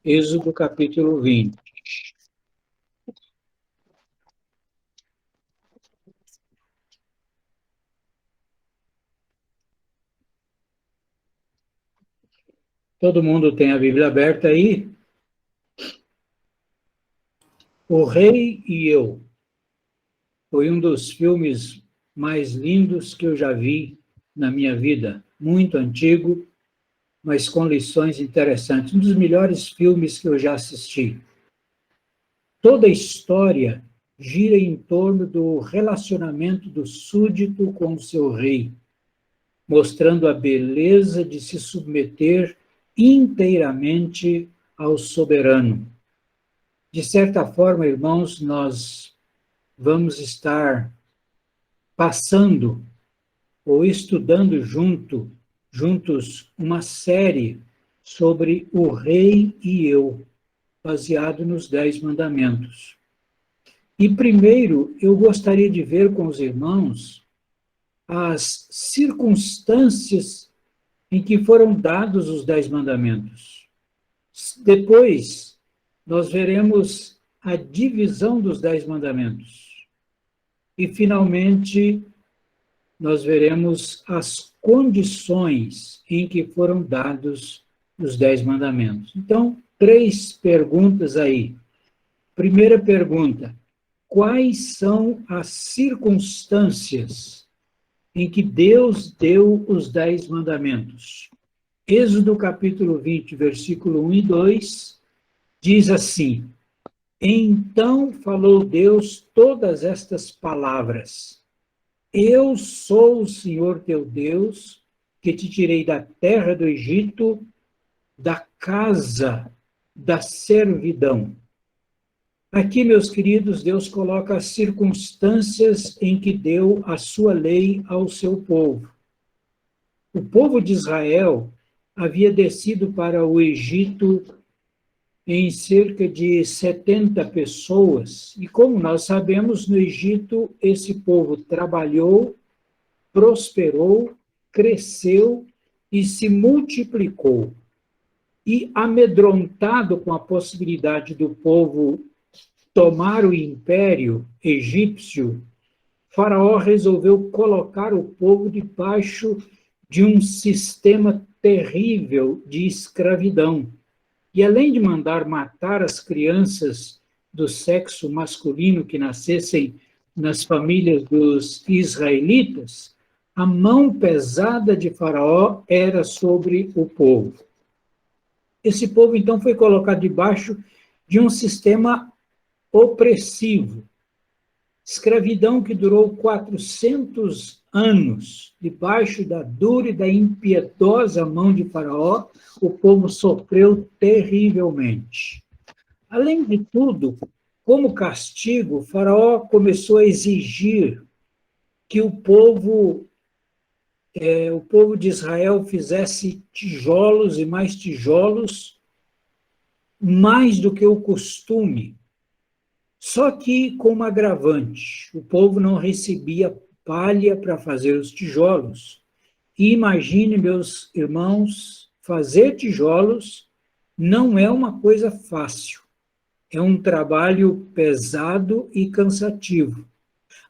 Êxodo capítulo 20. Todo mundo tem a Bíblia aberta aí? O Rei e Eu foi um dos filmes mais lindos que eu já vi na minha vida. Muito antigo, mas com lições interessantes. Um dos melhores filmes que eu já assisti. Toda a história gira em torno do relacionamento do súdito com o seu rei, mostrando a beleza de se submeter inteiramente ao soberano. De certa forma, irmãos, nós vamos estar passando ou estudando juntos uma série sobre o Rei e Eu, baseado nos 10 mandamentos. E primeiro, eu gostaria de ver com os irmãos as circunstâncias em que foram dados os 10 mandamentos. Depois, nós veremos a divisão dos 10 mandamentos. E, finalmente, nós veremos as condições em que foram dados os 10 mandamentos. Então, 3 perguntas aí. Primeira pergunta: quais são as circunstâncias em que Deus deu os 10 mandamentos? Êxodo capítulo 20, versículo 1 e 2, diz assim: Então falou Deus todas estas palavras: Eu sou o Senhor teu Deus, que te tirei da terra do Egito, da casa da servidão. Aqui, meus queridos, Deus coloca as circunstâncias em que deu a sua lei ao seu povo. O povo de Israel havia descido para o Egito em cerca de 70 pessoas, e como nós sabemos, no Egito esse povo trabalhou, prosperou, cresceu e se multiplicou. E amedrontado com a possibilidade do povo tomar o império egípcio, Faraó resolveu colocar o povo debaixo de um sistema terrível de escravidão. E além de mandar matar as crianças do sexo masculino que nascessem nas famílias dos israelitas, a mão pesada de Faraó era sobre o povo. Esse povo, então, foi colocado debaixo de um sistema opressivo. Escravidão que durou 400 anos, debaixo da dura e da impiedosa mão de Faraó, o povo sofreu terrivelmente. Além de tudo, como castigo, Faraó começou a exigir que o povo de Israel fizesse tijolos e mais tijolos, mais do que o costume. Só que com uma agravante: o povo não recebia palha para fazer os tijolos. E imagine, meus irmãos, fazer tijolos não é uma coisa fácil. É um trabalho pesado e cansativo.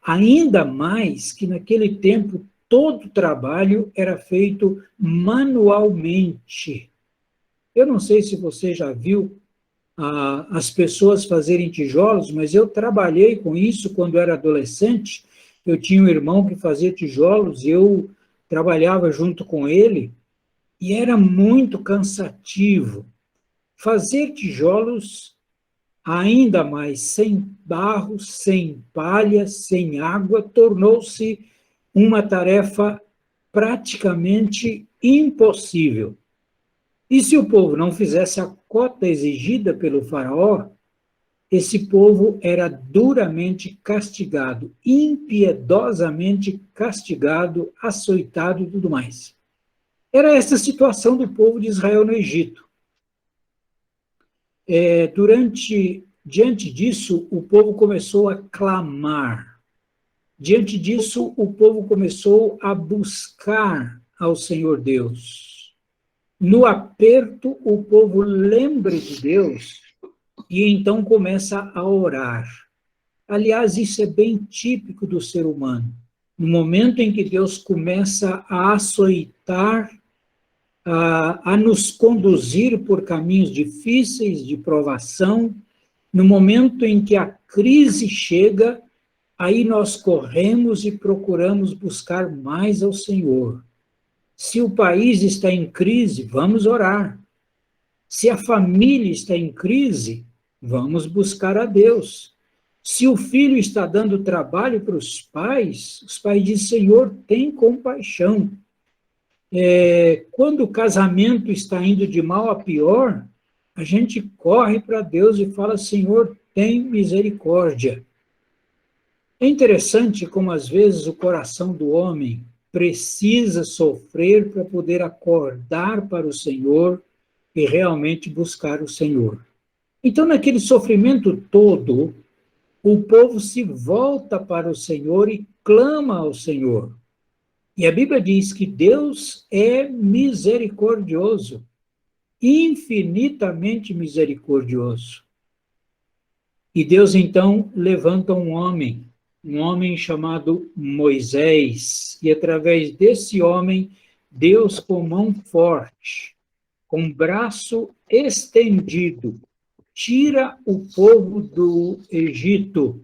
Ainda mais que naquele tempo todo trabalho era feito manualmente. Eu não sei se você já viu as pessoas fazerem tijolos, mas eu trabalhei com isso quando era adolescente. Eu tinha um irmão que fazia tijolos e eu trabalhava junto com ele, e era muito cansativo. Fazer tijolos, ainda mais sem barro, sem palha, sem água, tornou-se uma tarefa praticamente impossível. E se o povo não fizesse a cota exigida pelo faraó, esse povo era duramente castigado, impiedosamente castigado, açoitado e tudo mais. Era essa a situação do povo de Israel no Egito. Diante disso, o povo começou a clamar. Diante disso, o povo começou a buscar ao Senhor Deus. no aperto, o povo lembra de Deus e então começa a orar. Aliás, isso é bem típico do ser humano. No momento em que Deus começa a açoitar, a nos conduzir por caminhos difíceis de provação, no momento em que a crise chega, aí nós corremos e procuramos buscar mais ao Senhor. Se o país está em crise, vamos orar. Se a família está em crise, vamos buscar a Deus. Se o filho está dando trabalho para os pais dizem, Senhor, tem compaixão. Quando o casamento está indo de mal a pior, a gente corre para Deus e fala, Senhor, tem misericórdia. É interessante como, às vezes, o coração do homem precisa sofrer para poder acordar para o Senhor e realmente buscar o Senhor. Então, naquele sofrimento todo, o povo se volta para o Senhor e clama ao Senhor. E a Bíblia diz que Deus é misericordioso, infinitamente misericordioso. E Deus, então, levanta um homem chamado Moisés, e através desse homem, Deus, com mão forte, com braço estendido, tira o povo do Egito.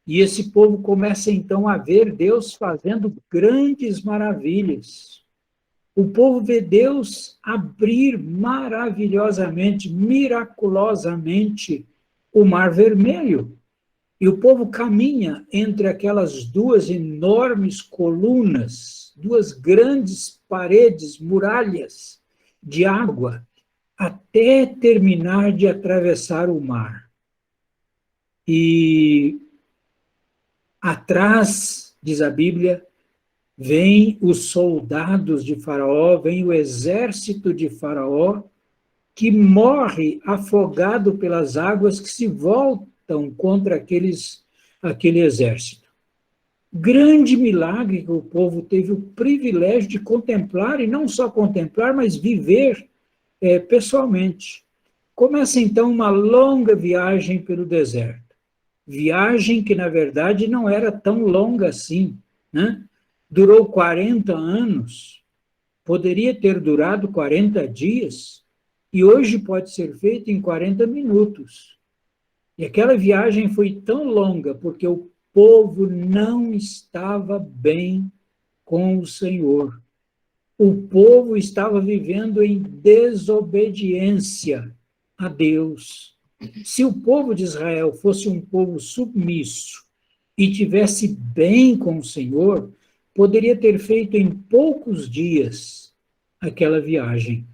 E esse povo começa, então, a ver Deus fazendo grandes maravilhas. O povo vê Deus abrir maravilhosamente, miraculosamente, o Mar Vermelho. E o povo caminha entre aquelas duas enormes colunas, duas grandes paredes, muralhas de água, até terminar de atravessar o mar. E atrás, diz a Bíblia, vem os soldados de Faraó, vem o exército de Faraó, que morre afogado pelas águas que se voltam contra aquele exército. Grande milagre que o povo teve o privilégio de contemplar, e não só contemplar, mas viver pessoalmente. Começa então uma longa viagem pelo deserto. Viagem que, na verdade, não era tão longa assim, né? Durou 40 anos, poderia ter durado 40 dias, e hoje pode ser feito em 40 minutos. E aquela viagem foi tão longa porque o povo não estava bem com o Senhor. O povo estava vivendo em desobediência a Deus. Se o povo de Israel fosse um povo submisso e tivesse bem com o Senhor, poderia ter feito em poucos dias aquela viagem.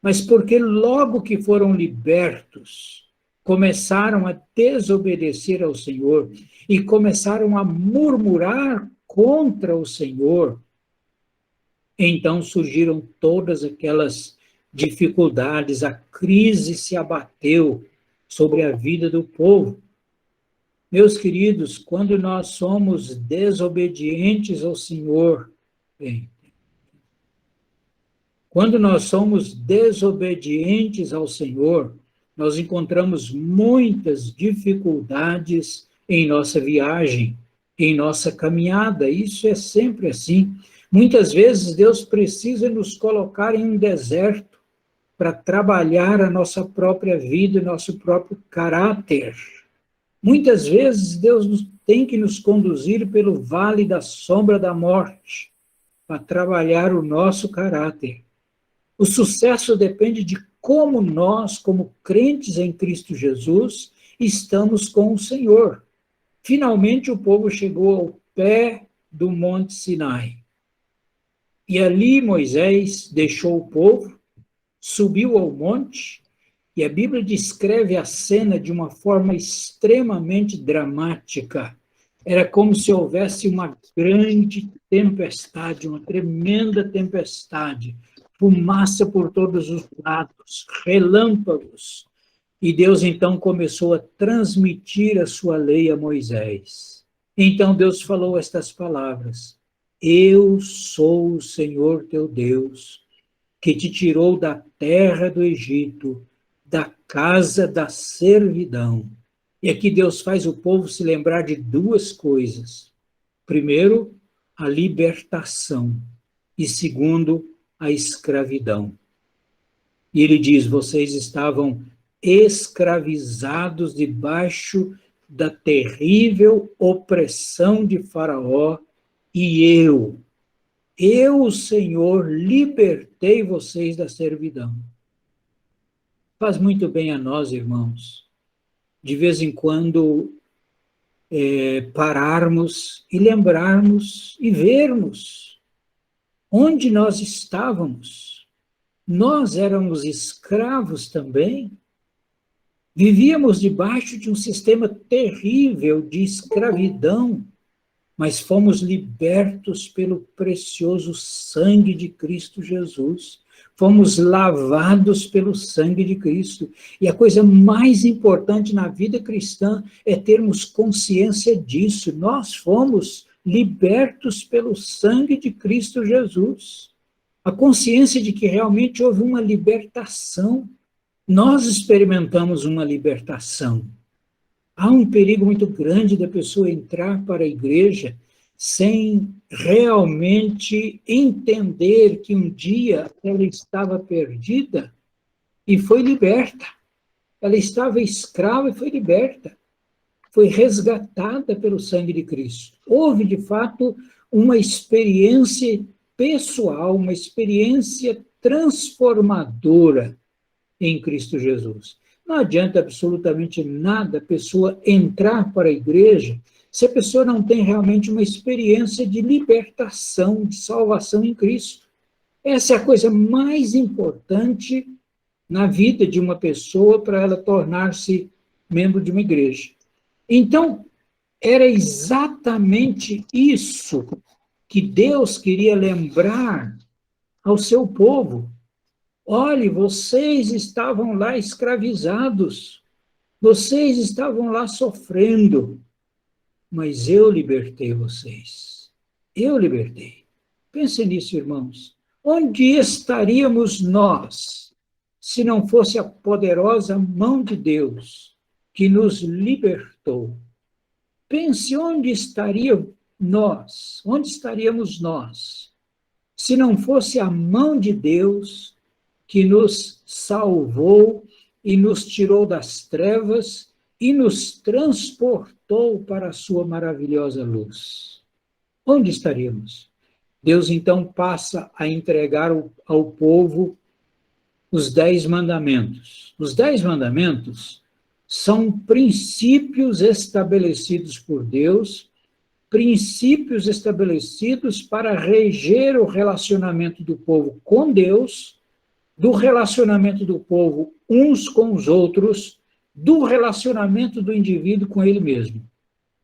Mas porque logo que foram libertos, começaram a desobedecer ao Senhor e começaram a murmurar contra o Senhor, então surgiram todas aquelas dificuldades, a crise se abateu sobre a vida do povo. Meus queridos, quando nós somos desobedientes ao Senhor, quando nós somos desobedientes ao Senhor, nós encontramos muitas dificuldades em nossa viagem, em nossa caminhada. Isso é sempre assim. Muitas vezes Deus precisa nos colocar em um deserto para trabalhar a nossa própria vida, nosso próprio caráter. Muitas vezes Deus tem que nos conduzir pelo vale da sombra da morte para trabalhar o nosso caráter. O sucesso depende de como nós, como crentes em Cristo Jesus, estamos com o Senhor. Finalmente o povo chegou ao pé do Monte Sinai. E ali Moisés deixou o povo, subiu ao monte, e a Bíblia descreve a cena de uma forma extremamente dramática. Era como se houvesse uma grande tempestade, uma tremenda tempestade, fumaça por todos os lados, relâmpagos. E Deus então começou a transmitir a sua lei a Moisés. Então Deus falou estas palavras: Eu sou o Senhor teu Deus, que te tirou da terra do Egito, da casa da servidão. E aqui Deus faz o povo se lembrar de duas coisas. Primeiro, a libertação. E segundo, a escravidão. E ele diz, vocês estavam escravizados debaixo da terrível opressão de Faraó, e eu, o Senhor, libertei vocês da servidão. Faz muito bem a nós, irmãos, de vez em quando pararmos e lembrarmos e vermos onde nós estávamos. Nós éramos escravos também. Vivíamos debaixo de um sistema terrível de escravidão, mas fomos libertos pelo precioso sangue de Cristo Jesus. Fomos lavados pelo sangue de Cristo. E a coisa mais importante na vida cristã é termos consciência disso. Nós fomos libertos pelo sangue de Cristo Jesus. A consciência de que realmente houve uma libertação. Nós experimentamos uma libertação. Há um perigo muito grande da pessoa entrar para a igreja sem realmente entender que um dia ela estava perdida e foi liberta. Ela estava escrava e foi liberta. Foi resgatada pelo sangue de Cristo. Houve, de fato, uma experiência pessoal, uma experiência transformadora em Cristo Jesus. Não adianta absolutamente nada a pessoa entrar para a igreja se a pessoa não tem realmente uma experiência de libertação, de salvação em Cristo. Essa é a coisa mais importante na vida de uma pessoa para ela tornar-se membro de uma igreja. Então, era exatamente isso que Deus queria lembrar ao seu povo. Olhe, vocês estavam lá escravizados, vocês estavam lá sofrendo, mas eu libertei vocês. Eu libertei. Pensem nisso, irmãos. Onde estaríamos nós se não fosse a poderosa mão de Deus que nos libertou? Pense onde estaríamos nós, se não fosse a mão de Deus que nos salvou e nos tirou das trevas e nos transportou para a sua maravilhosa luz. Onde estaríamos? Deus então passa a entregar ao povo os 10 mandamentos. Os 10 mandamentos são princípios estabelecidos por Deus, princípios estabelecidos para reger o relacionamento do povo com Deus, do relacionamento do povo uns com os outros, do relacionamento do indivíduo com ele mesmo.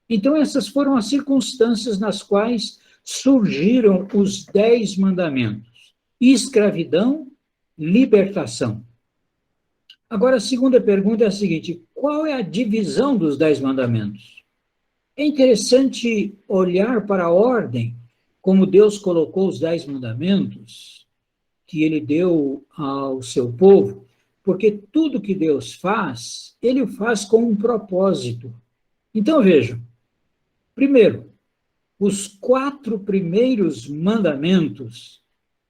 Então, essas foram as circunstâncias nas quais surgiram os 10 mandamentos: escravidão, libertação. Agora, a segunda pergunta é a seguinte: qual é a divisão dos 10 mandamentos? É interessante olhar para a ordem como Deus colocou os 10 mandamentos que ele deu ao seu povo, porque tudo que Deus faz, ele o faz com um propósito. Então, vejam, primeiro, os 4 primeiros mandamentos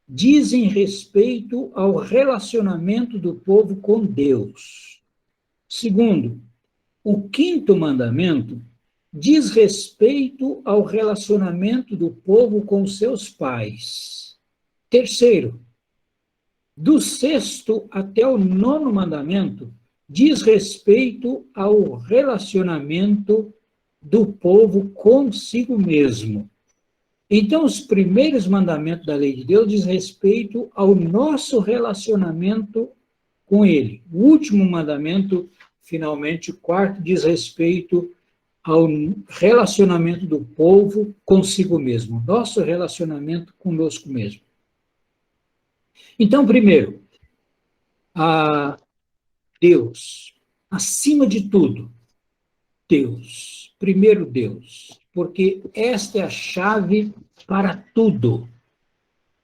dizem respeito ao relacionamento do povo com Deus. Segundo, o 5º mandamento diz respeito ao relacionamento do povo com seus pais. Terceiro, do 6º até o 9º mandamento, diz respeito ao relacionamento do povo consigo mesmo. Então, os primeiros mandamentos da lei de Deus diz respeito ao nosso relacionamento com ele. O último mandamento, finalmente, o 4º, diz respeito ao relacionamento do povo consigo mesmo, nosso relacionamento conosco mesmo. Então, primeiro, a Deus, acima de tudo, Deus, primeiro Deus, porque esta é a chave para tudo.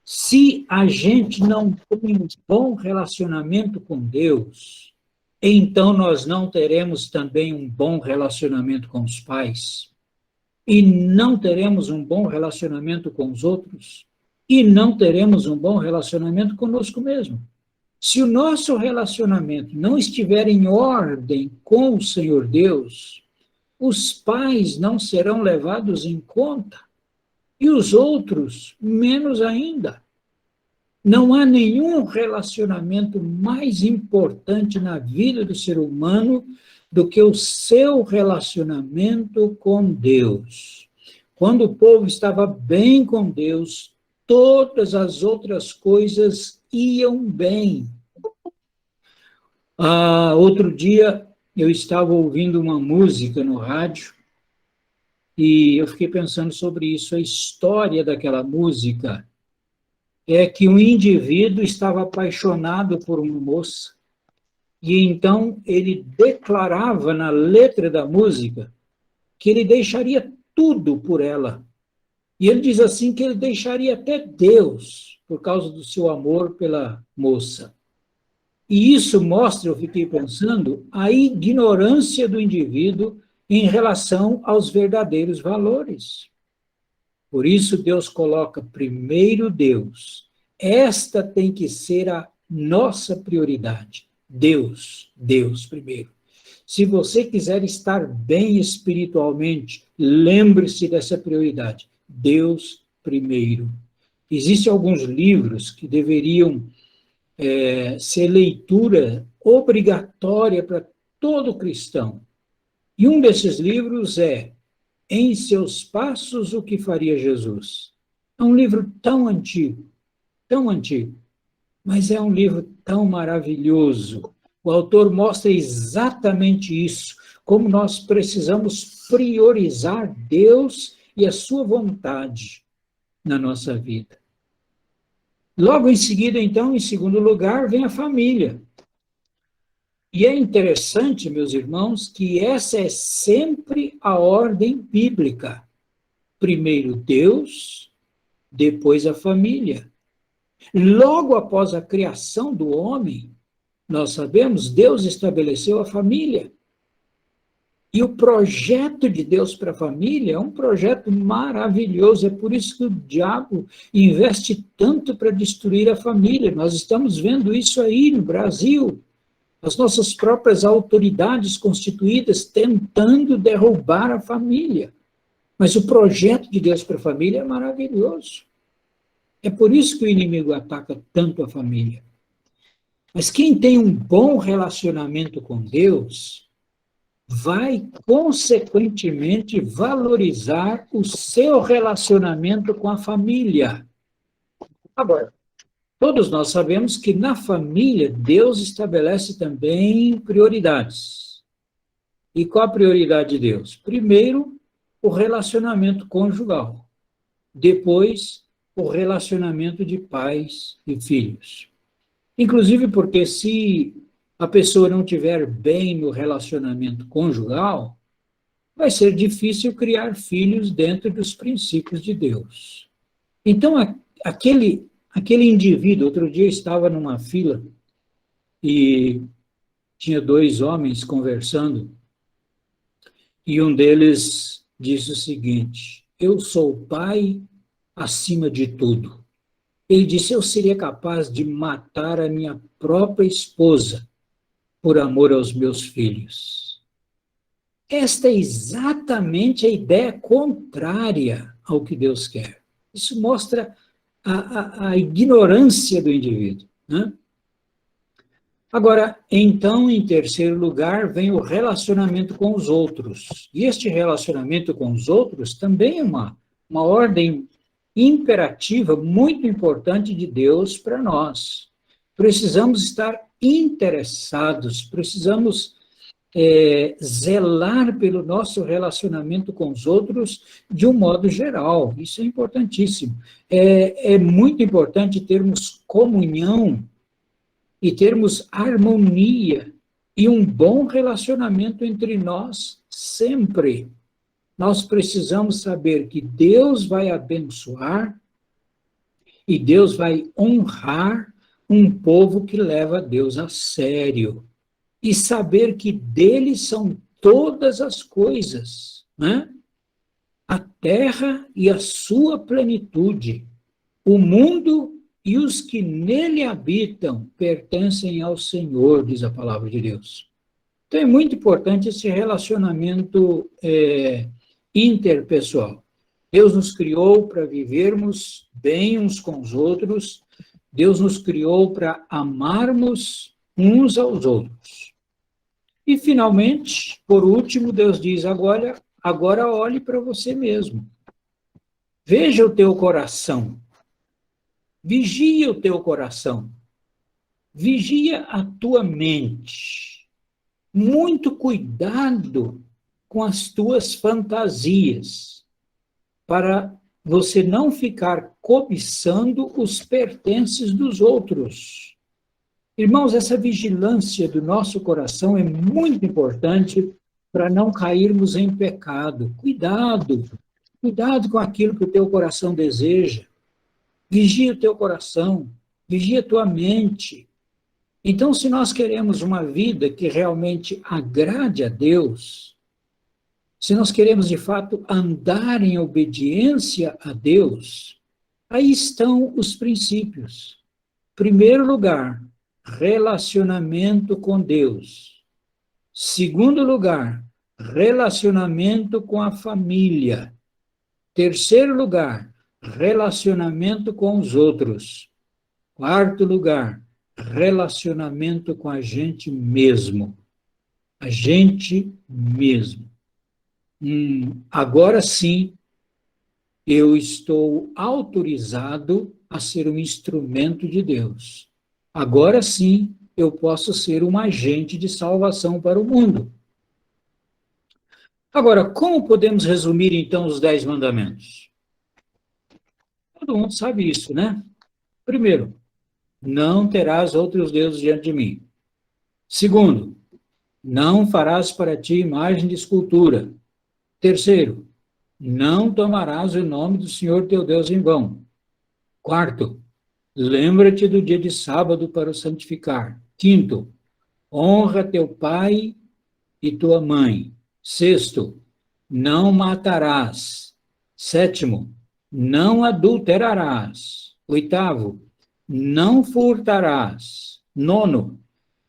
Se a gente não tem um bom relacionamento com Deus, então nós não teremos também um bom relacionamento com os pais, e não teremos um bom relacionamento com os outros, e não teremos um bom relacionamento conosco mesmo. Se o nosso relacionamento não estiver em ordem com o Senhor Deus, os pais não serão levados em conta, e os outros menos ainda. Não há nenhum relacionamento mais importante na vida do ser humano do que o seu relacionamento com Deus. Quando o povo estava bem com Deus, todas as outras coisas iam bem. Outro dia, eu estava ouvindo uma música no rádio e eu fiquei pensando sobre isso. A história daquela música é que um indivíduo estava apaixonado por uma moça e então ele declarava na letra da música que ele deixaria tudo por ela. E ele diz assim que ele deixaria até Deus por causa do seu amor pela moça. E isso mostra, eu fiquei pensando, a ignorância do indivíduo em relação aos verdadeiros valores. Por isso, Deus coloca primeiro Deus. Esta tem que ser a nossa prioridade. Deus, Deus primeiro. Se você quiser estar bem espiritualmente, lembre-se dessa prioridade. Deus primeiro. Existem alguns livros que deveriam ser leitura obrigatória para todo cristão. E um desses livros é Em Seus Passos, o que Faria Jesus? É um livro tão antigo, mas é um livro tão maravilhoso. O autor mostra exatamente isso, como nós precisamos priorizar Deus e a sua vontade na nossa vida. Logo em seguida, então, em segundo lugar, vem a família. E é interessante, meus irmãos, que essa é sempre a ordem bíblica. Primeiro Deus, depois a família. Logo após a criação do homem, nós sabemos, Deus estabeleceu a família. E o projeto de Deus para a família é um projeto maravilhoso. É por isso que o diabo investe tanto para destruir a família. Nós estamos vendo isso aí no Brasil. As nossas próprias autoridades constituídas tentando derrubar a família. Mas o projeto de Deus para a família é maravilhoso. É por isso que o inimigo ataca tanto a família. Mas quem tem um bom relacionamento com Deus vai, consequentemente, valorizar o seu relacionamento com a família. Agora, todos nós sabemos que na família, Deus estabelece também prioridades. E qual a prioridade de Deus? Primeiro, o relacionamento conjugal. Depois, o relacionamento de pais e filhos. Inclusive porque se a pessoa não estiver bem no relacionamento conjugal, vai ser difícil criar filhos dentro dos princípios de Deus. Então, aquele indivíduo, outro dia estava numa fila e tinha dois homens conversando e um deles disse o seguinte: eu sou pai acima de tudo. Ele disse: eu seria capaz de matar a minha própria esposa por amor aos meus filhos. Esta é exatamente a ideia contrária ao que Deus quer. Isso mostra a ignorância do indivíduo, né? Agora, então, em terceiro lugar, vem o relacionamento com os outros. E este relacionamento com os outros também é uma ordem imperativa muito importante de Deus para nós. Precisamos estar interessados, precisamos zelar pelo nosso relacionamento com os outros de um modo geral. Isso é importantíssimo. É muito importante termos comunhão e termos harmonia e um bom relacionamento entre nós sempre. Nós precisamos saber que Deus vai abençoar E Deus vai honrar um povo que leva Deus a sério. E saber que dele são todas as coisas, né? A terra e a sua plenitude, o mundo e os que nele habitam pertencem ao Senhor, diz a palavra de Deus. Então é muito importante esse relacionamento interpessoal. Deus nos criou para vivermos bem uns com os outros, Deus nos criou para amarmos uns aos outros. E, finalmente, por último, Deus diz, agora olhe para você mesmo. Veja o teu coração. Vigia o teu coração. Vigia a tua mente. Muito cuidado com as tuas fantasias, para você não ficar cobiçando os pertences dos outros. Irmãos, essa vigilância do nosso coração é muito importante para não cairmos em pecado. Cuidado com aquilo que o teu coração deseja. Vigia o teu coração, vigia a tua mente. Então, se nós queremos uma vida que realmente agrade a Deus, se nós queremos, de fato, andar em obediência a Deus, aí estão os princípios. Primeiro lugar, relacionamento com Deus. Segundo lugar, relacionamento com a família. Terceiro lugar, relacionamento com os outros. Quarto lugar, relacionamento com a gente mesmo. A gente mesmo. Agora sim, eu estou autorizado a ser um instrumento de Deus. Agora sim, eu posso ser um agente de salvação para o mundo. Agora, como podemos resumir, então, os 10 mandamentos? Todo mundo sabe isso, né? Primeiro, não terás outros deuses diante de mim. Segundo, não farás para ti imagem de escultura. Terceiro, não tomarás o nome do Senhor teu Deus em vão. Quarto, lembra-te do dia de sábado para o santificar. Quinto, honra teu pai e tua mãe. Sexto, não matarás. Sétimo, não adulterarás. Oitavo, não furtarás. Nono,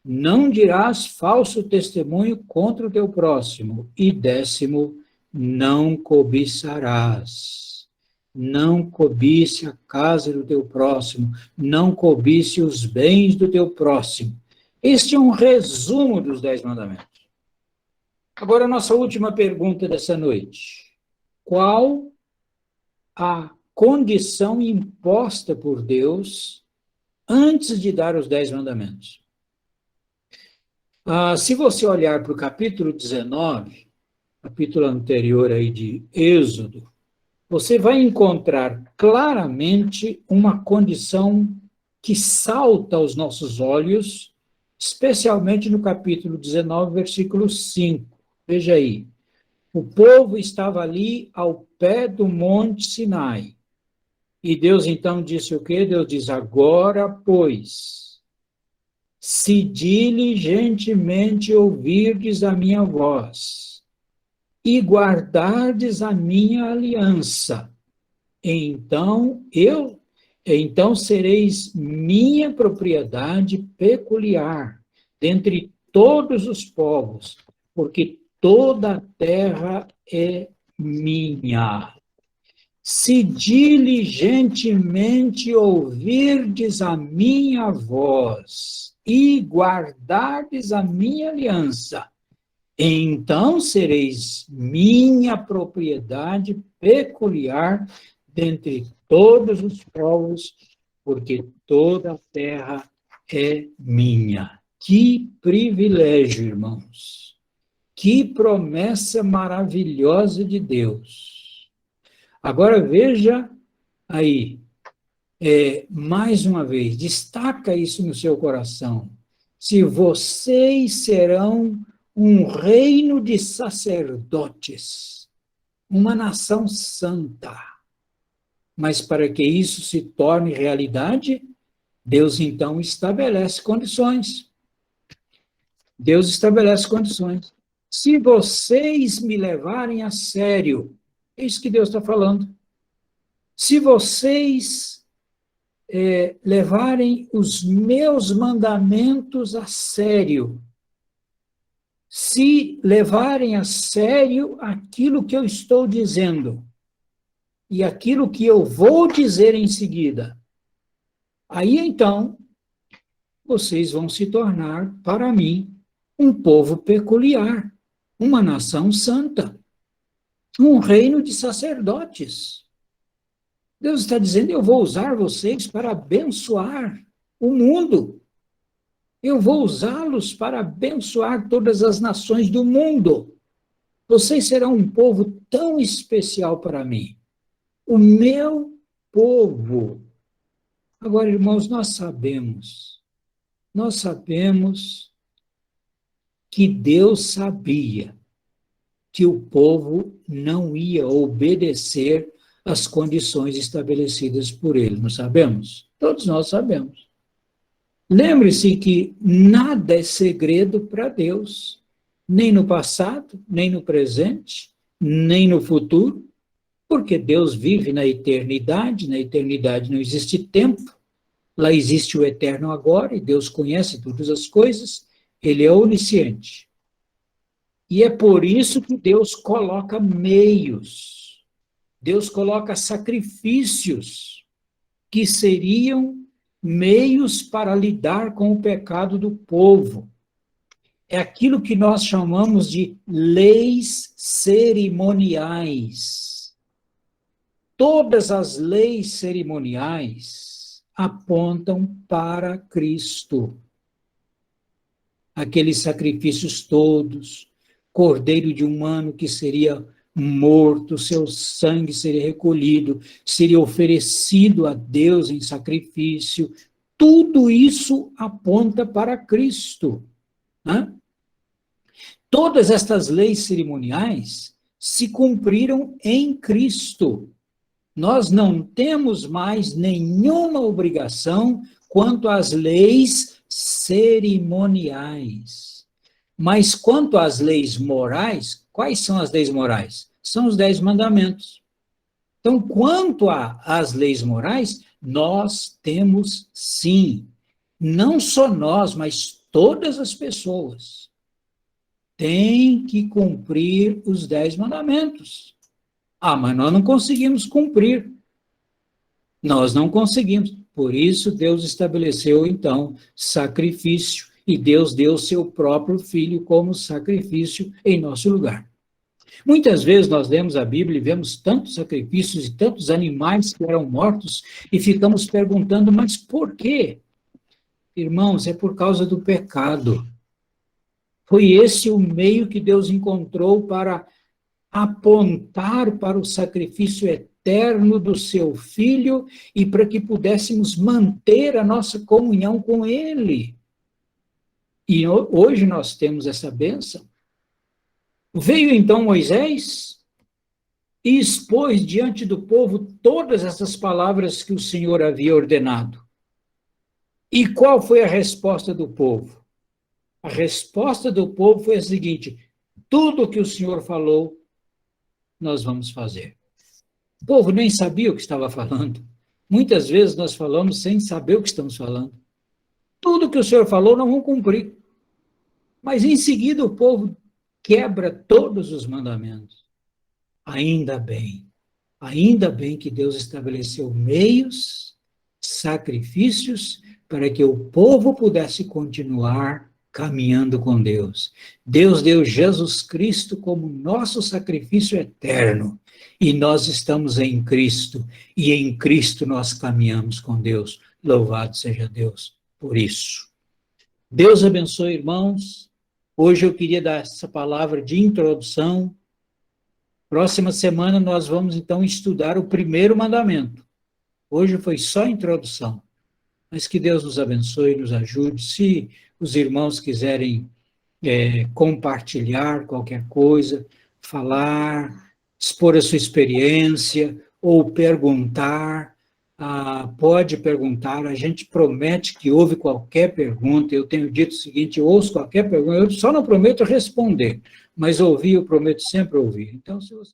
não dirás falso testemunho contra o teu próximo. E décimo, não cobiçarás. Não cobice a casa do teu próximo, não cobice os bens do teu próximo. Este é um resumo dos 10 mandamentos. Agora, a nossa última pergunta dessa noite. Qual a condição imposta por Deus antes de dar os 10 mandamentos? Se você olhar para o capítulo 19, capítulo anterior aí de Êxodo, você vai encontrar claramente uma condição que salta aos nossos olhos, especialmente no capítulo 19, versículo 5. Veja aí. O povo estava ali ao pé do Monte Sinai. E Deus então disse o quê? Deus diz, agora, pois, se diligentemente ouvirdes a minha voz, e guardardes a minha aliança, então sereis minha propriedade peculiar dentre todos os povos, porque toda a terra é minha. Se diligentemente ouvirdes a minha voz e guardardes a minha aliança, então sereis minha propriedade peculiar dentre todos os povos, porque toda a terra é minha. Que privilégio, irmãos! Que promessa maravilhosa de Deus! Agora veja aí, mais uma vez, destaca isso no seu coração. Se vocês serão um reino de sacerdotes, uma nação santa. Mas para que isso se torne realidade, Deus então estabelece condições. Deus estabelece condições. Se vocês me levarem a sério, é isso que Deus está falando. Se vocês levarem os meus mandamentos a sério, se levarem a sério aquilo que eu estou dizendo e aquilo que eu vou dizer em seguida, aí então vocês vão se tornar, para mim, um povo peculiar, uma nação santa, um reino de sacerdotes. Deus está dizendo, eu vou usar vocês para abençoar o mundo. Eu vou usá-los para abençoar todas as nações do mundo. Vocês serão um povo tão especial para mim. O meu povo. Agora, irmãos, nós sabemos que Deus sabia que o povo não ia obedecer às condições estabelecidas por ele, não sabemos? Todos nós sabemos. Lembre-se que nada é segredo para Deus, nem no passado, nem no presente, nem no futuro, porque Deus vive na eternidade não existe tempo, lá existe o eterno agora, e Deus conhece todas as coisas, ele é onisciente. E é por isso que Deus coloca meios, Deus coloca sacrifícios, que seriam meios para lidar com o pecado do povo. É aquilo que nós chamamos de leis cerimoniais. Todas as leis cerimoniais apontam para Cristo. Aqueles sacrifícios todos, cordeiro de um ano que seria morto, seu sangue seria recolhido, seria oferecido a Deus em sacrifício, tudo isso aponta para Cristo. Né? Todas estas leis cerimoniais se cumpriram em Cristo. Nós não temos mais nenhuma obrigação quanto às leis cerimoniais. Mas quanto às leis morais, quais são as leis morais? São os 10 mandamentos. Então, quanto às leis morais, nós temos sim. Não só nós, mas todas as pessoas têm que cumprir os 10 mandamentos. Ah, mas nós não conseguimos cumprir. Nós não conseguimos. Por isso, Deus estabeleceu, então, sacrifício, e Deus deu seu próprio Filho como sacrifício em nosso lugar. Muitas vezes nós lemos a Bíblia e vemos tantos sacrifícios e tantos animais que eram mortos e ficamos perguntando, mas por quê? Irmãos, é por causa do pecado. Foi esse o meio que Deus encontrou para apontar para o sacrifício eterno do seu Filho e para que pudéssemos manter a nossa comunhão com Ele. E hoje nós temos essa bênção. Veio então Moisés e expôs diante do povo todas essas palavras que o Senhor havia ordenado. E qual foi a resposta do povo? A resposta do povo foi a seguinte: tudo o que o Senhor falou, nós vamos fazer. O povo nem sabia o que estava falando. Muitas vezes nós falamos sem saber o que estamos falando. Tudo que o Senhor falou, nós vamos cumprir. Mas em seguida o povo quebra todos os mandamentos. Ainda bem que Deus estabeleceu meios, sacrifícios, para que o povo pudesse continuar caminhando com Deus. Deus deu Jesus Cristo como nosso sacrifício eterno, e nós estamos em Cristo, e em Cristo nós caminhamos com Deus. Louvado seja Deus por isso. Deus abençoe, irmãos. Hoje eu queria dar essa palavra de introdução. Próxima semana nós vamos então estudar o primeiro mandamento. Hoje foi só introdução. Mas que Deus nos abençoe, nos ajude. Se os irmãos quiserem compartilhar qualquer coisa, falar, expor a sua experiência, ou perguntar, pode perguntar, a gente promete que ouve qualquer pergunta, eu tenho dito o seguinte, eu ouço qualquer pergunta, eu só não prometo responder, mas ouvir, eu prometo sempre ouvir. Então, se você